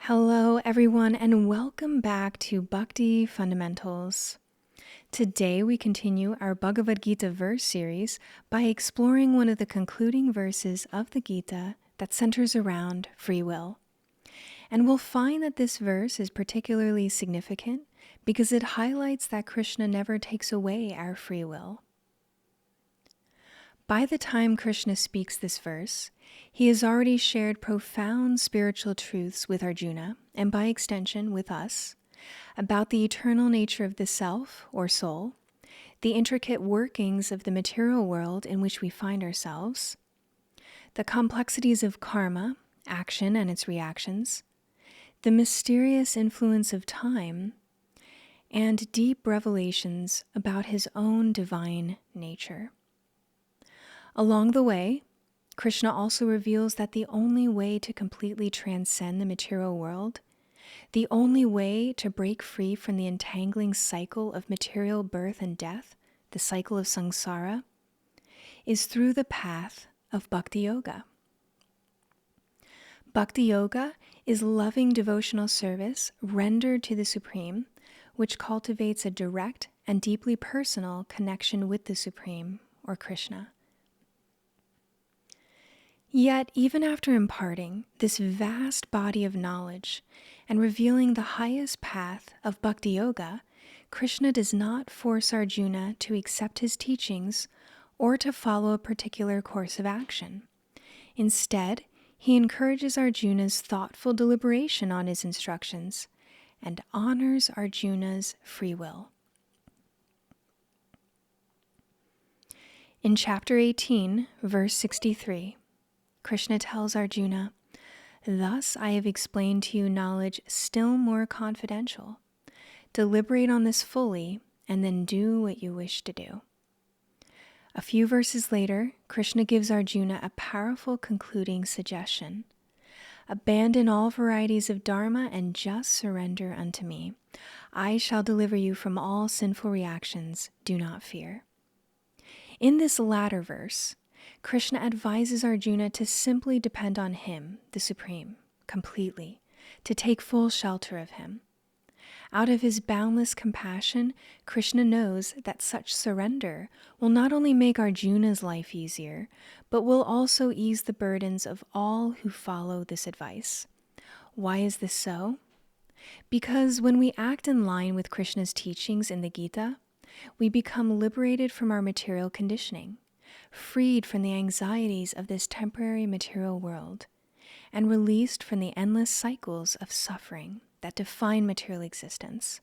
Hello, everyone, and welcome back to Bhakti Fundamentals. Today, we continue our Bhagavad-gita Verse Series by exploring one of the concluding verses of the Gita that centers around free will. And we'll find that this verse is particularly significant because it highlights that Krishna never takes away our free will. By the time Krishna speaks this verse, he has already shared profound spiritual truths with Arjuna, and by extension with us, about the eternal nature of the self or soul, the intricate workings of the material world in which we find ourselves, the complexities of karma, action and its reactions, the mysterious influence of time, and deep revelations about his own divine nature. Along the way, Krishna also reveals that the only way to completely transcend the material world, the only way to break free from the entangling cycle of material birth and death, the cycle of samsara, is through the path of Bhakti Yoga. Bhakti Yoga is loving devotional service rendered to the Supreme, which cultivates a direct and deeply personal connection with the Supreme, or Krishna. Yet, even after imparting this vast body of knowledge and revealing the highest path of Bhakti Yoga, Krishna does not force Arjuna to accept his teachings or to follow a particular course of action. Instead, he encourages Arjuna's thoughtful deliberation on his instructions and honors Arjuna's free will. In chapter 18, verse 63, Krishna tells Arjuna, "Thus I have explained to you knowledge still more confidential. Deliberate on this fully, and then do what you wish to do." A few verses later, Krishna gives Arjuna a powerful concluding suggestion. "Abandon all varieties of dharma and just surrender unto me. I shall deliver you from all sinful reactions. Do not fear." In this latter verse, Krishna advises Arjuna to simply depend on him, the Supreme, completely, to take full shelter of him. Out of his boundless compassion, Krishna knows that such surrender will not only make Arjuna's life easier, but will also ease the burdens of all who follow this advice. Why is this so? Because when we act in line with Krishna's teachings in the Gita, we become liberated from our material conditioning, freed from the anxieties of this temporary material world, and released from the endless cycles of suffering that define material existence.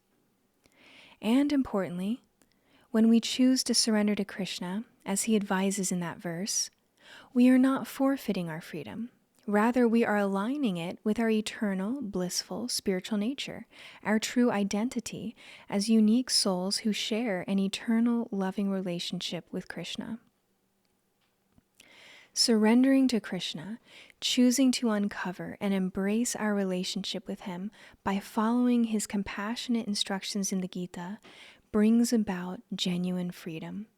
And importantly, when we choose to surrender to Krishna, as he advises in that verse, we are not forfeiting our freedom. Rather, we are aligning it with our eternal, blissful, spiritual nature, our true identity as unique souls who share an eternal, loving relationship with Krishna. Surrendering to Krishna, choosing to uncover and embrace our relationship with him by following his compassionate instructions in the Gita, brings about genuine freedom.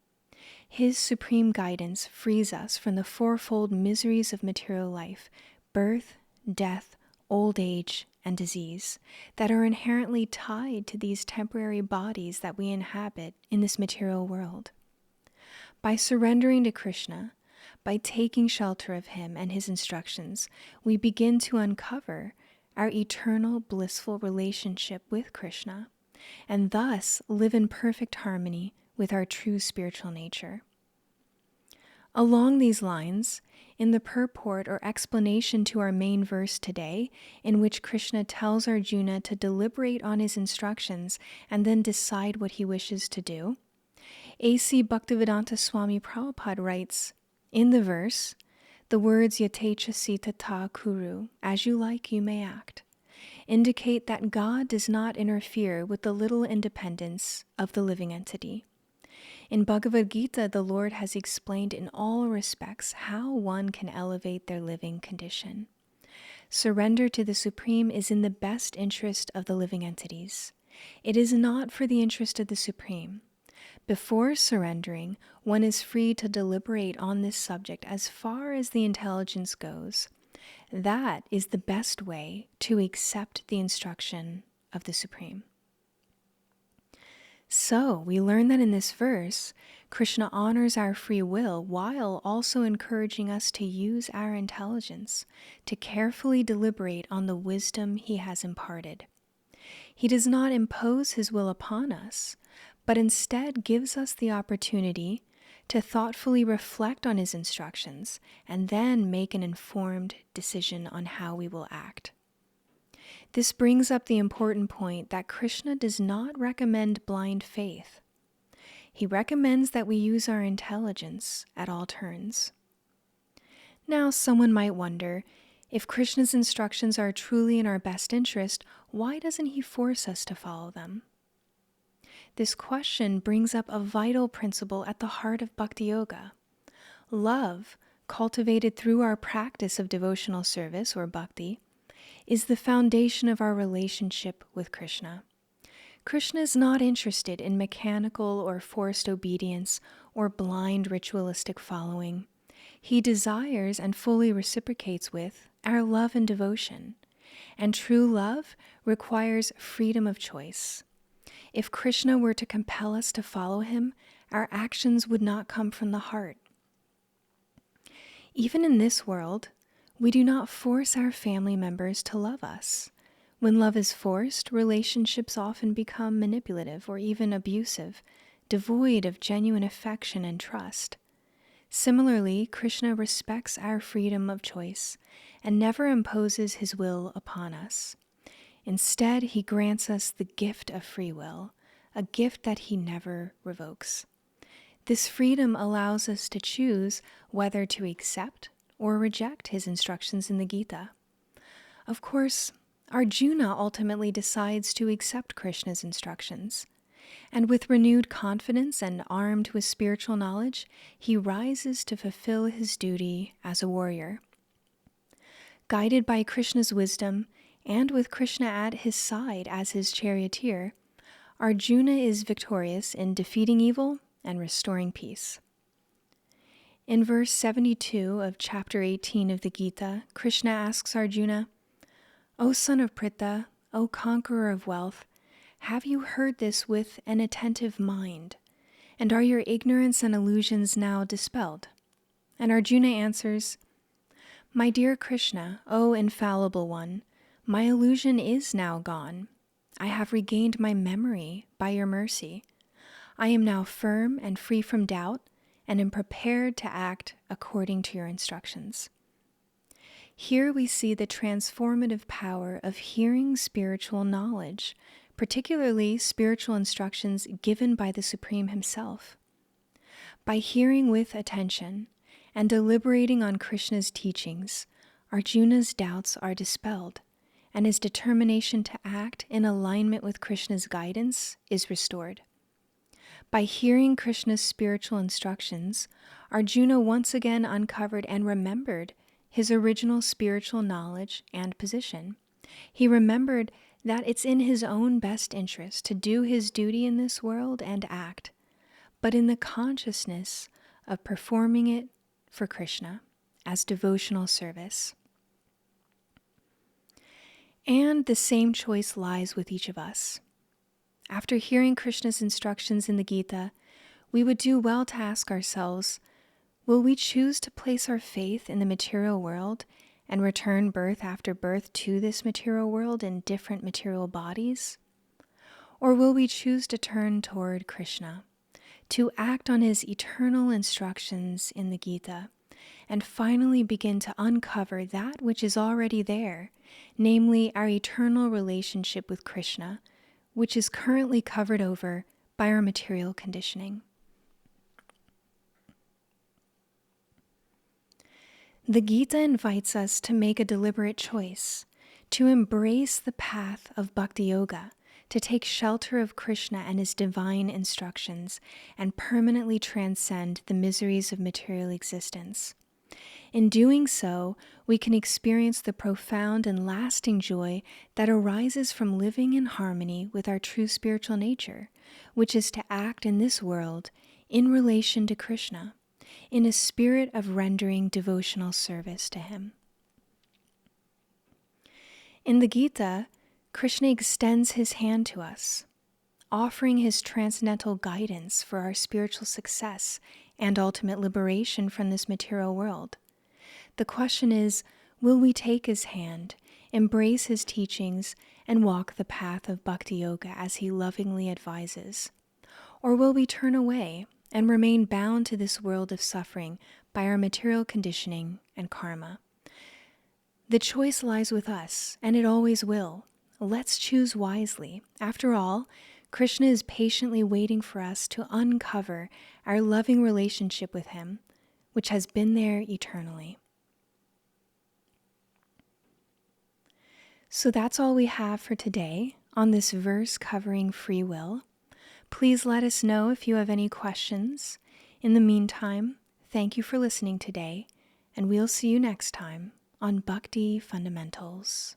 His supreme guidance frees us from the fourfold miseries of material life, birth, death, old age, and disease, that are inherently tied to these temporary bodies that we inhabit in this material world. By surrendering to Krishna, by taking shelter of him and his instructions, we begin to uncover our eternal blissful relationship with Krishna, and thus live in perfect harmony with our true spiritual nature. Along these lines, in the purport or explanation to our main verse today, in which Krishna tells Arjuna to deliberate on his instructions and then decide what he wishes to do, A.C. Bhaktivedanta Swami Prabhupada writes, in the verse, the words yatecha tata kuru, as you like you may act, indicate that God does not interfere with the little independence of the living entity. In Bhagavad-gita, the Lord has explained in all respects how one can elevate their living condition. Surrender to the Supreme is in the best interest of the living entities. It is not for the interest of the Supreme. Before surrendering, one is free to deliberate on this subject as far as the intelligence goes. That is the best way to accept the instruction of the Supreme. So we learn that in this verse, Krishna honors our free will while also encouraging us to use our intelligence to carefully deliberate on the wisdom he has imparted. He does not impose his will upon us, but instead gives us the opportunity to thoughtfully reflect on his instructions and then make an informed decision on how we will act. This brings up the important point that Krishna does not recommend blind faith. He recommends that we use our intelligence at all turns. Now, someone might wonder, if Krishna's instructions are truly in our best interest, why doesn't he force us to follow them? This question brings up a vital principle at the heart of Bhakti Yoga. Love, cultivated through our practice of devotional service or bhakti, is the foundation of our relationship with Krishna. Krishna is not interested in mechanical or forced obedience or blind ritualistic following. He desires and fully reciprocates with our love and devotion. And true love requires freedom of choice. If Krishna were to compel us to follow him, our actions would not come from the heart. Even in this world, we do not force our family members to love us. When love is forced, relationships often become manipulative or even abusive, devoid of genuine affection and trust. Similarly, Krishna respects our freedom of choice and never imposes his will upon us. Instead, he grants us the gift of free will, a gift that he never revokes. This freedom allows us to choose whether to accept or reject his instructions in the Gita. Of course, Arjuna ultimately decides to accept Krishna's instructions, and with renewed confidence and armed with spiritual knowledge, he rises to fulfill his duty as a warrior. Guided by Krishna's wisdom, and with Krishna at his side as his charioteer, Arjuna is victorious in defeating evil and restoring peace. In verse 72 of chapter 18 of the Gita, Krishna asks Arjuna, "O son of Pritha, O conqueror of wealth, have you heard this with an attentive mind? And are your ignorance and illusions now dispelled?" And Arjuna answers, "My dear Krishna, O infallible one, my illusion is now gone. I have regained my memory by your mercy. I am now firm and free from doubt, and am prepared to act according to your instructions." Here we see the transformative power of hearing spiritual knowledge, particularly spiritual instructions given by the Supreme himself. By hearing with attention and deliberating on Krishna's teachings, Arjuna's doubts are dispelled, and his determination to act in alignment with Krishna's guidance is restored. By hearing Krishna's spiritual instructions, Arjuna once again uncovered and remembered his original spiritual knowledge and position. He remembered that it's in his own best interest to do his duty in this world and act, but in the consciousness of performing it for Krishna as devotional service. And the same choice lies with each of us. After hearing Krishna's instructions in the Gita, we would do well to ask ourselves, will we choose to place our faith in the material world and return birth after birth to this material world in different material bodies? Or will we choose to turn toward Krishna, to act on his eternal instructions in the Gita, and finally begin to uncover that which is already there, namely our eternal relationship with Krishna, which is currently covered over by our material conditioning? The Gita invites us to make a deliberate choice, to embrace the path of Bhakti Yoga, to take shelter of Krishna and his divine instructions, and permanently transcend the miseries of material existence. In doing so, we can experience the profound and lasting joy that arises from living in harmony with our true spiritual nature, which is to act in this world in relation to Krishna, in a spirit of rendering devotional service to him. In the Gita, Krishna extends his hand to us, offering his transcendental guidance for our spiritual success and ultimate liberation from this material world. The question is, will we take his hand, embrace his teachings, and walk the path of Bhakti Yoga as he lovingly advises? Or will we turn away and remain bound to this world of suffering by our material conditioning and karma? The choice lies with us, and it always will. Let's choose wisely. After all, Krishna is patiently waiting for us to uncover our loving relationship with him, which has been there eternally. So that's all we have for today on this verse covering free will. Please let us know if you have any questions. In the meantime, thank you for listening today, and we'll see you next time on Bhakti Fundamentals.